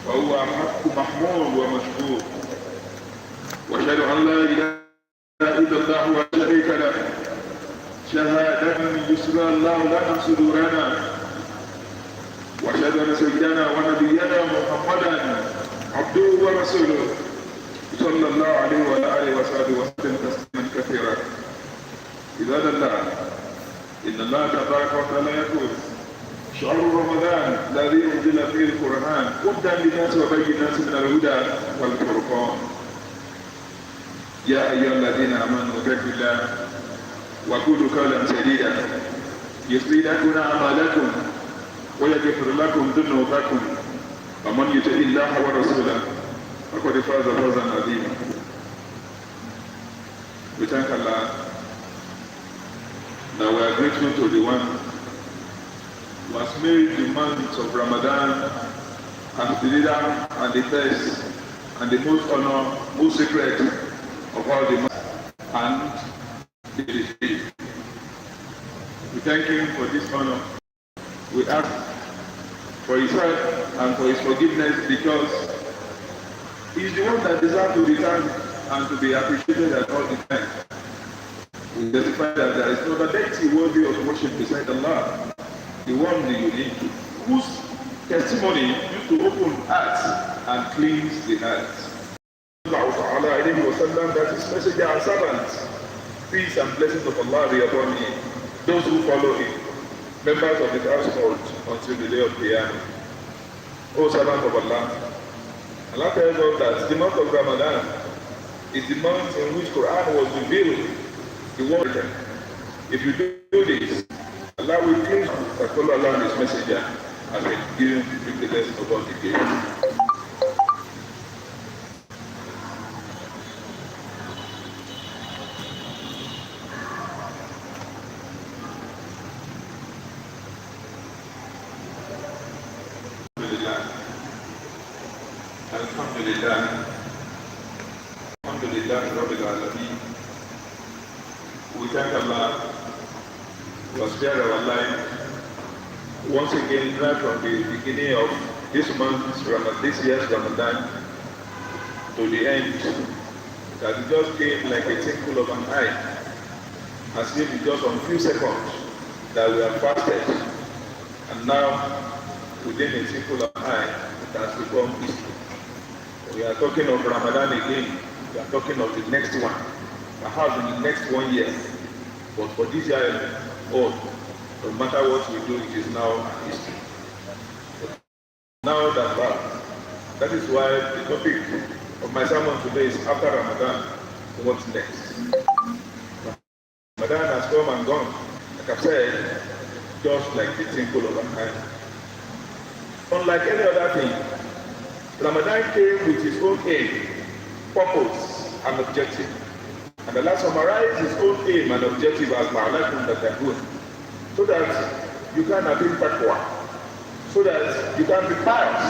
وهو حق محمود ومشكور، وأشهد أن لا إله إلا الله ولا شريك له شهادة يسرى الله لنا صدورنا، وأشهد أن سيدنا ونبينا محمدا عبده ورسوله صلى الله عليه وعلى آله وصحبه وسلم تسليما كثيرا. عباد الله، إن الله تبارك وتعالى يقول: شهر رمضان الذي أنزل فيه القرآن هدى للناس وبينات من الهدى والفرقان. يا أيها الذين آمنوا اتقوا الله وقولوا قولا سديدا يصلح لكم أعمالكم ويغفر لكم ذنوبكم، ومن يطع الله ورسوله فقد فاز فوزا عظيما. We thank Allah. Now we are grateful to the one who has made the month of Ramadan as the leader and the first and the most honor, most sacred of all the months, and it is His. We thank Him for this honor. We ask for His help and for His forgiveness, because He is the one that deserves to be thanked and to be appreciated at all the time. We testify that there is no deity worthy of worship beside Allah, the one, the unique, whose testimony used to open hearts and cleanse the hearts. That His messenger and servants, peace and blessings of Allah be upon him, those who follow him, members of the household until the day of Qiyamah. O servant of Allah, Allah tells us that the month of Ramadan is the month in which Quran was revealed. The word, if you do this, Allah will cleanse you that follow Allah and His messenger, and will give you the lesson of all the game. We thank Allah who has spared our life once again, right from the beginning of this month's Ramadan, this year's Ramadan, to the end, that it just came like a twinkle of an eye, as if it just on a few seconds that we have fasted, and now within a twinkle of an eye it has become history. We are talking of Ramadan again. We are talking of the next one, perhaps in the next 1 year. But for this year, no matter what we do, it is now history. Now that is why the topic of my sermon today is after Ramadan, what's next? Ramadan has come and gone, like I've said, just like the twinkle of an eye. Unlike any other thing, Ramadan came with its own aim, purpose, and objective. And Allah summarized His own aim and objective as ma'alakum tattaqun, so that you can attain taqwa, so that you can be pious,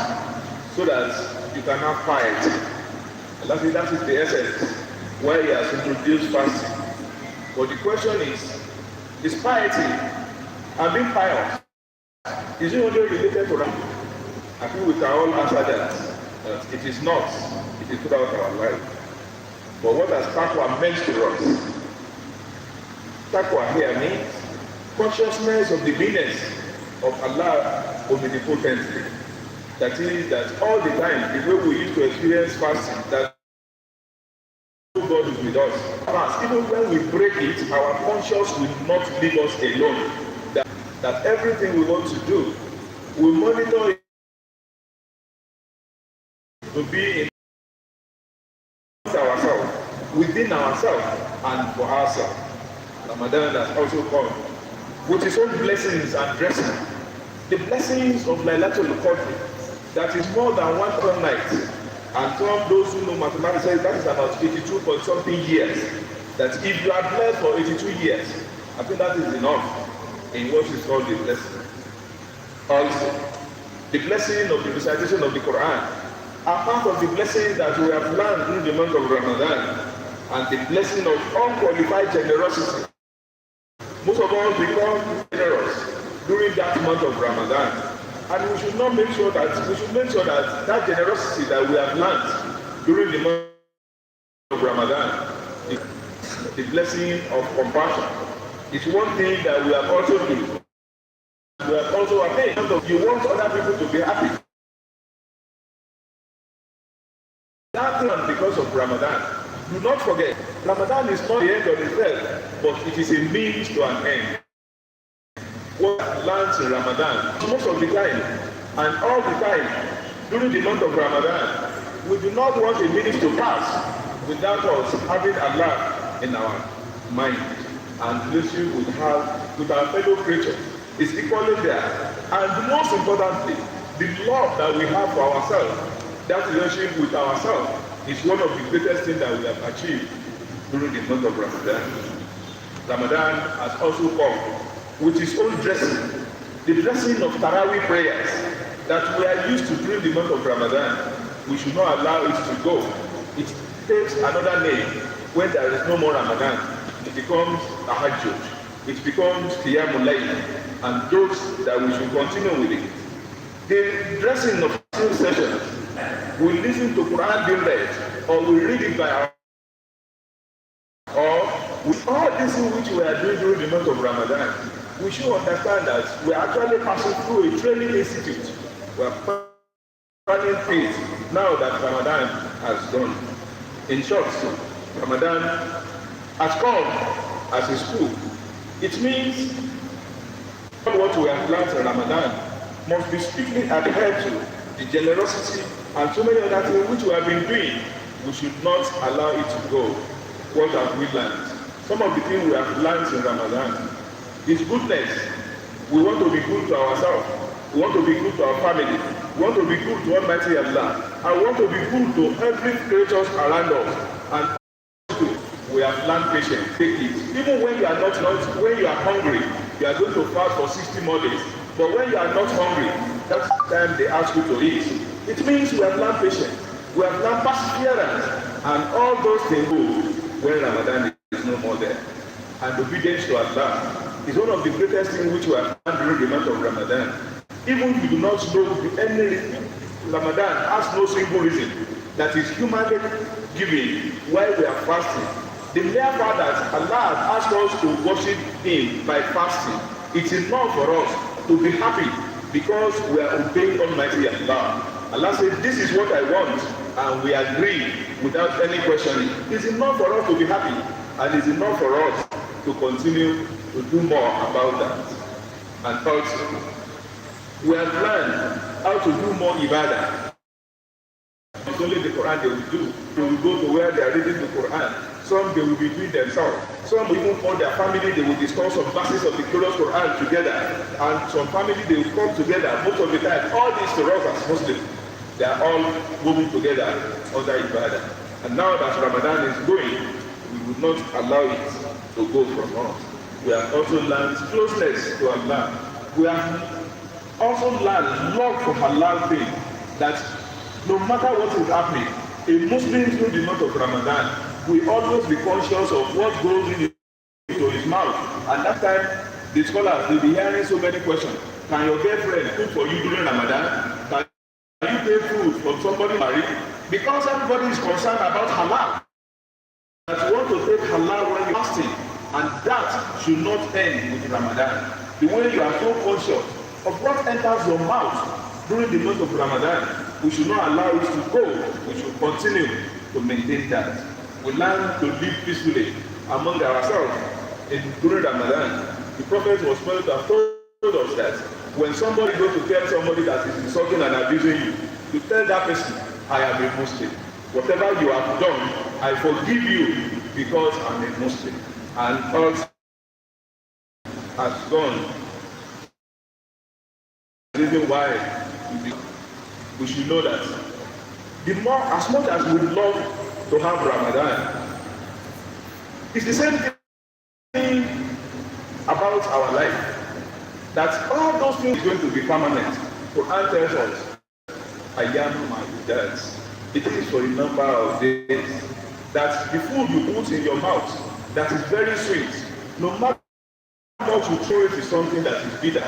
so that you can have piety. Allah said that is the essence why He has introduced fasting. But the question is piety and being pious, is it only related to Ramadan? I think we can all answer that. It is not. It is throughout our life. But what does taqwa meant to us? Taqwa here means consciousness of the meanness of Allah omnipotently. That is, that all the time, the way we used to experience fasting, that God is with us. Fast, even when we break it, our conscience will not leave us alone. That everything we want to do, we monitor it to be in ourselves, within ourselves, and for ourselves. Ramadan has also come with its own blessings and dressing. The blessings of Laylatul Qadr, that is more than 1 night. And some those who know mathematics say that is about 82 point something years. That if you are blessed for 82 years, I think that is enough in what is called the blessing. Also, the blessing of the recitation of the Quran are part of the blessings that we have learned through the month of Ramadan, and the blessing of unqualified generosity. Most of us become generous during that month of Ramadan. And we should make sure that that generosity that we have learned during the month of Ramadan, the blessing of compassion, is one thing that we have also do. We have also attained. You want other people to be happy. That thing because of Ramadan. Do not forget, Ramadan is not the end of itself, but it is a means to an end. What lands in Ramadan, most of the time, and all the time, during the month of Ramadan, we do not want a minute to pass without us having Allah in our mind and relationship with our fellow creatures is equally there. And most importantly, the love that we have for ourselves, that relationship with ourselves, is one of the greatest things that we have achieved during the month of Ramadan. Ramadan has also come with its own dressing, the dressing of Taraweeh prayers that we are used to during the month of Ramadan. We should not allow it to go. It takes another name when there is no more Ramadan. It becomes Tahajjud. It becomes Qiyamul Layl, and those that we should continue with it. The dressing of two sessions, we listen to Quran being read, or we read it by our, or with all this which we are doing during the month of Ramadan, we should understand that we are actually passing through a training institute. We are planning things now that Ramadan has gone. In short, Ramadan has come as a school. It means what we have learned in Ramadan must be strictly adhered to. The generosity and so many other things which we have been doing, we should not allow it to go. What have we learned? Some of the things we have learned in Ramadan is goodness. We want to be good to ourselves. We want to be good to our family. We want to be good to Almighty Allah. And we want to be good to every creature around us. And we have learned patience. Take it. Even when you are not when you are hungry, you are going to fast for 60 more days. But when you are not hungry, that's the time they ask you to eat. It means we have learned patience. We have learned perseverance. And all those things go when Ramadan is no more there. And obedience to Allah is one of the greatest things which we have done during the month of Ramadan. Even if you do not know any reason, Ramadan has no single reason that is humanly given while we are fasting. The mere fact that Allah has asked us to worship Him by fasting, it's enough for us to be happy because we are obeying Almighty Allah. Allah said, this is what I want, and we agree without any questioning. It's enough for us to be happy, and it's enough for us to continue to do more about that. And also, we have learned how to do more ibadah. It's only the Quran they will do. They will go to where they are reading the Quran. Some they will be doing themselves. Some even for their family, they will discuss some verses of the glorious Quran together. And some family, they will come together. Most of the time, all these to us as Muslims, they are all moving together under ibadah. And now that Ramadan is going, we will not allow it to go from us. We have also learned closeness to Allah. We have also learned love for halal thing, that no matter what is happening, a Muslim through the month of Ramadan will always be conscious of what goes into his mouth. And that time, the scholars will be hearing so many questions. Can your girlfriend cook for you during Ramadan? Can you take food from somebody married? Because everybody is concerned about halal. That you want to take halal when you're fasting, and that should not end with Ramadan. The way you are so conscious of what enters your mouth during the month of Ramadan, we should not allow it to go. We should continue to maintain that. We learn to live peacefully among ourselves. During Ramadan, the Prophet was supposed to have told us that when somebody goes to tell somebody that is insulting and abusing you, you tell that person, I am a Muslim. Whatever you have done, I forgive you because I'm a Muslim. And us has gone. The reason why we should know that the more, as much as we love to have Ramadan, it's the same thing about our life. That all those things are going to be permanent. Quran tells us, Ayyamu Ma'dudat. It is for a number of days. That the food you put in your mouth, that is very sweet, no matter how much you throw it is something that is bitter.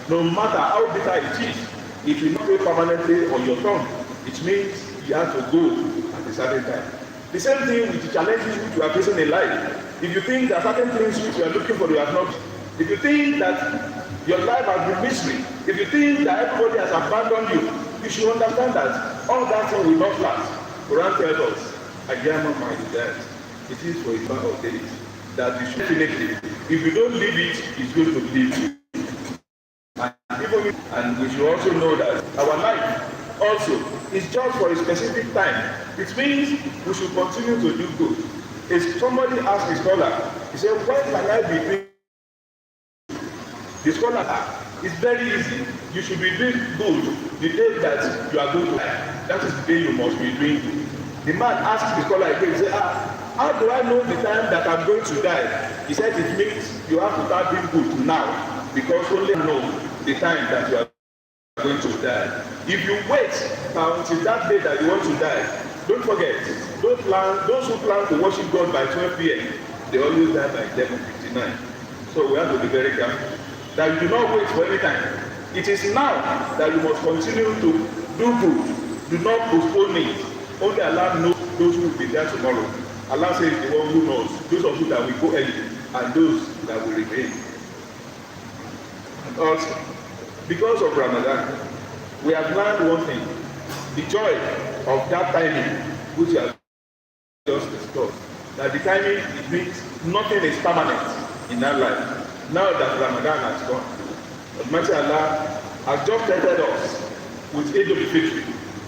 No matter how bitter it is, It will not stay permanently on your tongue. It means you have to go at a certain time. The same thing with the challenges which you are facing in life. If you think that certain things which you are looking for you have not, if you think that your life has been misery, if you think that everybody has abandoned you, you should understand that all that thing will not last. Quran tells us, "Ajama my death." It is for a matter of days that you should definitely. If you don't leave it, it's going to leave you. And we should also know that our life also is just for a specific time. It means we should continue to do good. If somebody asked the scholar, he said, "When can I be doing?" The scholar asked, "It's very easy. You should be doing good the day that you are going to die. That is the day you must be doing good." The man asked the scholar again, he said, "How do I know the time that I'm going to die?" He said, "It means you have to start doing good now, because only know the time that you are going to die. If you wait until that day that you want to die, don't forget, those who plan to worship God by 12 p.m., they always die by 11:59. So we have to be very careful that you do not wait for any time. It is now that you must continue to do good. Do not postpone it. Only Allah knows those who will be there tomorrow. Allah says the one who knows, those of you that will go early and those that will remain. And also, because of Ramadan, we have learned one thing: the joy of that timing, which we have just discussed. That the timing, it means nothing is permanent in our life. Now that Ramadan has gone, Almighty Allah has just tested us with Eid al-Fitr.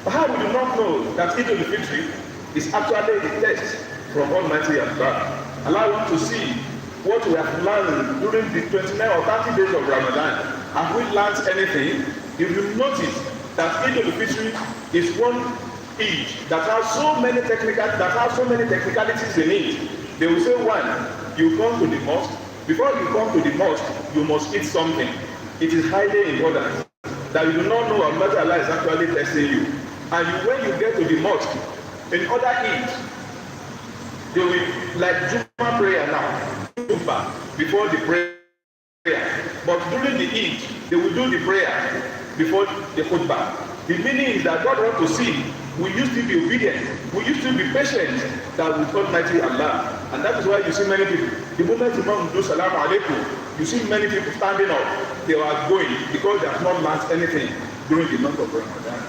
How we do not know that Eid al-Fitr is actually the test from Almighty Allah. Allah wants to see what we have learned during the 29 or 30 days of Ramadan. Have we learned anything? If you notice that Eid al-Fitr is one Eid that has so many technicalities in it. They will say, one, you come to the mosque. Before you come to the mosque, you must eat something. It is highly important that you do not know how much Allah is actually testing you. And when you get to the mosque, in other Eid, they will, like Juma prayer now, before the prayer. But during the Eid, they will do the prayer before the khutbah. The meaning is that God wants to see, we used to be obedient, we used to be patient, that with Almighty Allah. And that is why you see many people, the moment Imam do Salaam Alaikum, you see many people standing up, they are going, because they have not learned anything during the month of Ramadan.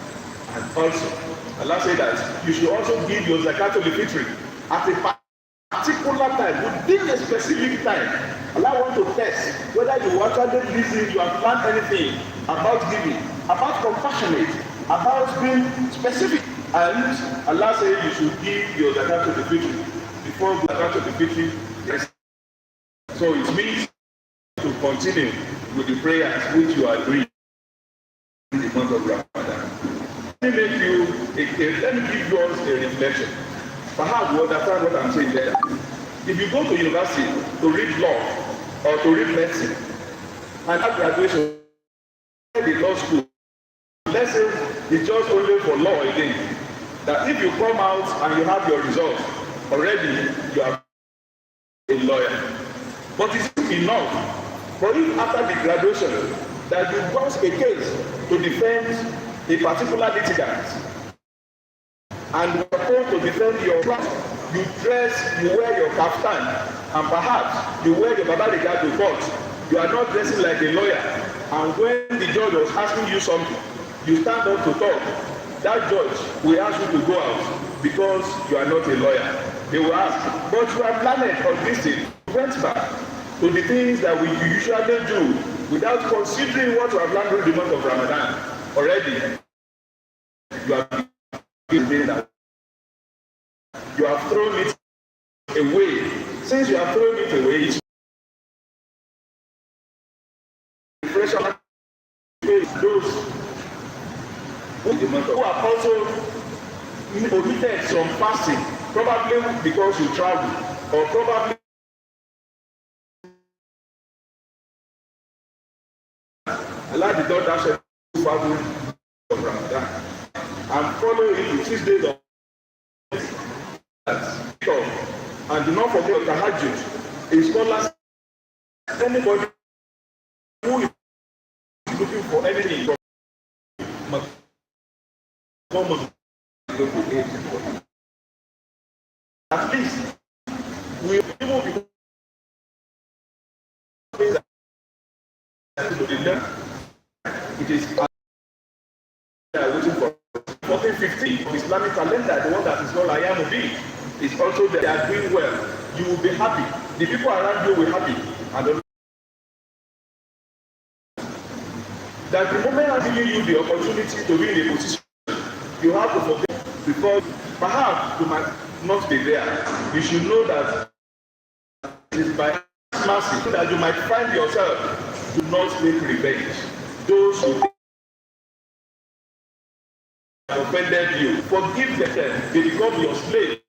And also, Allah said that you should also give your zakat al-fitr at a particular time, within a specific time. Allah wants to test whether you actually listen, you have learned anything about giving, about compassionate, about being specific. And Allah says you should give your zakat to the fitr before zakat to the fitr. Yes. So it means to continue with the prayers which you are doing in the month of Ramadan. Let me give you a reflection. Perhaps you understand what I'm saying there. If you go to university to read law or to read medicine, and at graduation, the law school, let's say it's just only for law again, that if you come out and you have your results, already you are a lawyer. But is it enough for you after the graduation that you brought a case to defend a particular litigant, and you are told to defend your class? You dress, you wear your kaftan, and perhaps you wear your Baba Riga to court. You are not dressing like a lawyer. And when the judge was asking you something, you stand up to talk. That judge will ask you to go out because you are not a lawyer. They will ask, but you have learned of this thing. You went back to the things that we usually do without considering what you have learned during the month of Ramadan. Already, you have been that. You have thrown it away. Since you have thrown it away, it's those who have also omitted some fasting, probably because you travel, or probably Allah did not ask you to of Ramadan and follow it with 6 days of and do not forget the Tahajjud. A scholar, anybody who is looking for anything, At least we people be it is waiting for 1415 of Islamic calendar, the one that is called AL-HABIBIYYAH, is also there. They are doing well. You will be happy. The people around you will be happy. And that the moment I'm giving you the opportunity to be in a position, you have to forget, because perhaps you might not be there. You should know that it is by mercy that you might find yourself. Do not make revenge. Those who offended you, forgive them. They become your slave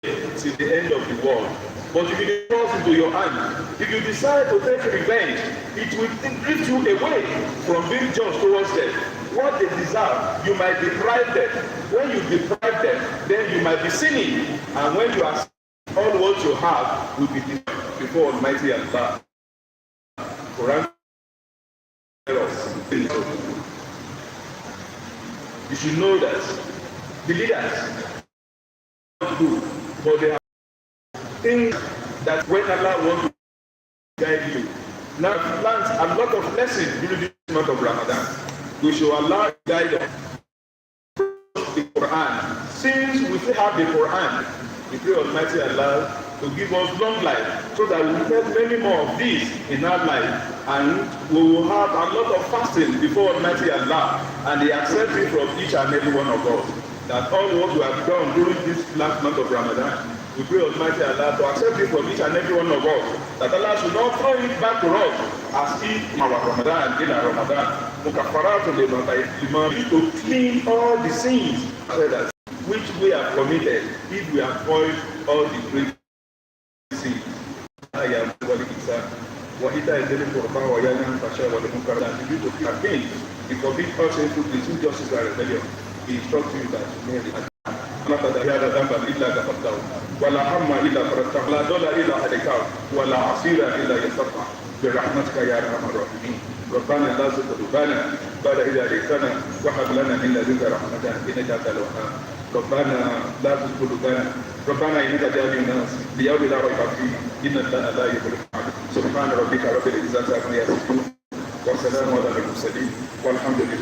till the end of the world. But if it falls into your hand, if you decide to take revenge, it will drift you away from being just towards them. What they deserve, you might deprive them. When you deprive them, then you might be sinning. And when you are sinning, all what you have will be destroyed before Almighty Allah. Quran you should know that the leaders do, but they have things that when Allah wants to guide you. Now I've learned a lot of lessons during this month of Ramadan. We should allow guide us the Quran. Since we still have the Quran, we pray Almighty Allah to give us long life, so that we will have many more of these in our life, and we will have a lot of fasting before Almighty Allah, and they accept it from each and every one of us. That all what we have done during this last month of Ramadan, we pray Almighty Allah to accept it from each and every one of us. That Allah should not throw it back to us as if in our Ramadan, to clean all the sins which we have committed, if we avoid all the great sins. وإيتاء ذي القربى وينهى عن الفحشاء والمنكر and you to campaign, he forbid all sinful deeds, injustice and rebellion. He instructs you that you may لا تدعي ذنبا إلا غفرته ولا هم إلا فرجته ولا ضل إلا هديته ولا عسير إلا يسرته برحمتك يا أرحم الراحمين. ربنا لا تزغ قلوبنا بعد إذ هديتنا وهب لنا من لدنك رحمة إنك أنت الوهاب. ربنا لا تزغ قلوبنا ربنا إنك جامع الناس ليوم لا ريب فيه إن الله لا يخلف الميعاد. سبحان ربك رب العزة عما يصفون وسلام على المرسلين والحمد لله.